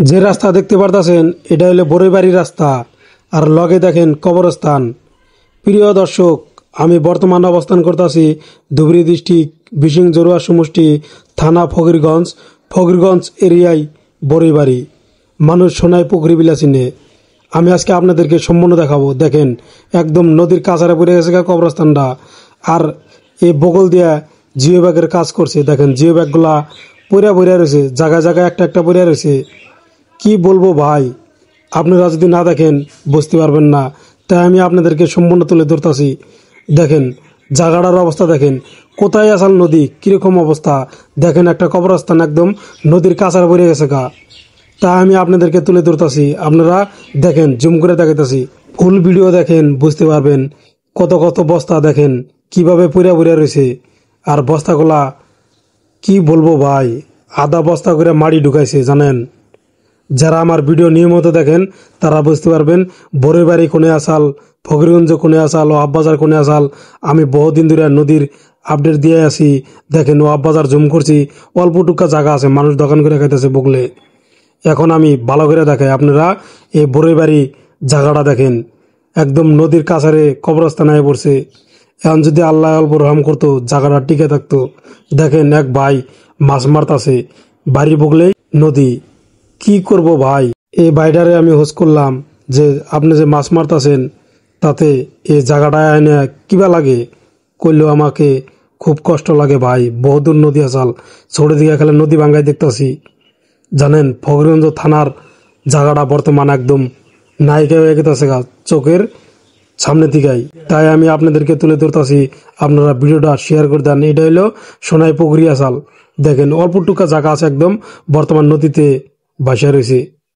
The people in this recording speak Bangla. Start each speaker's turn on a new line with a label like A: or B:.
A: যে রাস্তা দেখতে পারতাছেন এটা হলো বড়ইবাড়ি রাস্তা আর লগে দেখেন কবরস্থান। প্রিয় দর্শক, আমি বর্তমানে অবস্থান করতেছি ধুবড়ী ডিস্ট্রিক্ট বিশিং জরুয়া সমষ্টি থানা ফকিরগঞ্জ এরিয়ায় বড়ইবাড়ি। মানুষ সোনায় পুকুরি বিলা চিনে। আমি আজকে আপনাদেরকে সম্পূর্ণ দেখাবো। দেখেন একদম নদীর কাছারে পড়ে গেছে কবরস্থানটা, আর এই বগল দিয়া জিও ব্যাগের কাজ করছে। দেখেন জিও ব্যাগগুলা পইরা পইরা রয়েছে, জায়গায় জায়গায় একটা একটা পইরা রয়েছে। কি বলবো ভাই, আপনারা যদি না দেখেন বুঝতে পারবেন না, তাই আমি আপনাদেরকে সম্পূর্ণ তুলে ধরতেছি। দেখেন জায়গাটার অবস্থা, দেখেন কোথায় আসাল নদী, কিরকম অবস্থা। দেখেন একটা কবরস্থান একদম নদীর কাছার পড়ে গেছে গা, তা আমি আপনাদেরকে তুলে ধরতেছি। আপনারা দেখেন, জুম করে দেখাইতেছি, ফুল ভিডিও দেখেন, বুঝতে পারবেন। কত কত বস্তা দেখেন কিভাবে পুরা পুরা রয়েছে। আর বস্তাগুলা কি বলবো ভাই, আধা বস্তা করে মাটি ঢুকাইছে জানেন। যারা আমার ভিডিও নিয়মিত দেখেন তারা বুঝতে পারবেন বড়ইবাড়ি কোনে আসাল, ফকিরগঞ্জ কোনে আসাল, ও আব্বাজার কোনে আসাল। আমি বহুদিন ধরে নদীর আপডেট দিয়ে আছি। দেখেন ও আব্বাজার জুম করছি, অল্প টুকা জায়গা আছে, মানুষ দোকান করে খাইতেছে বগলে। এখন আমি ভালো করে দেখাই, আপনারা এই বড়ইবাড়ি জায়গাটা দেখেন, একদম নদীর কাছারে কবরস্থানে পড়ছে। এখন যদি আল্লাহ অল্প রহম করতো জায়গাটা টিকে থাকতো। দেখেন এক ভাই মাছ মারতাছে, বাড়ি বগলেই নদী। কি করব ভাই, এই বাইডারে আমি হোস করলাম যে আপনি যে মাছ মারতাছেন তাতে এই জায়গাটায় এনে কিবা লাগে করলেও আমাকে খুব কষ্ট লাগে ভাই। বহুদূর নদী আসাল, ছোট দিকে খেলে নদী ভাঙ্গাই দেখতেছি। জানেন ফকিরগঞ্জ থানার জায়গাটা বর্তমান একদম নায়িকা হয়ে গেছে গা চোখের সামনে দিকেই। তাই আমি আপনাদেরকে তুলে ধরতেছি, আপনারা ভিডিওটা শেয়ার করে দেন। এটা হলো সোনাই পুকুরি আসাল। দেখেন অল্প টুকা জায়গা আছে, একদম বর্তমান নদীতে ভাসা রয়েছে।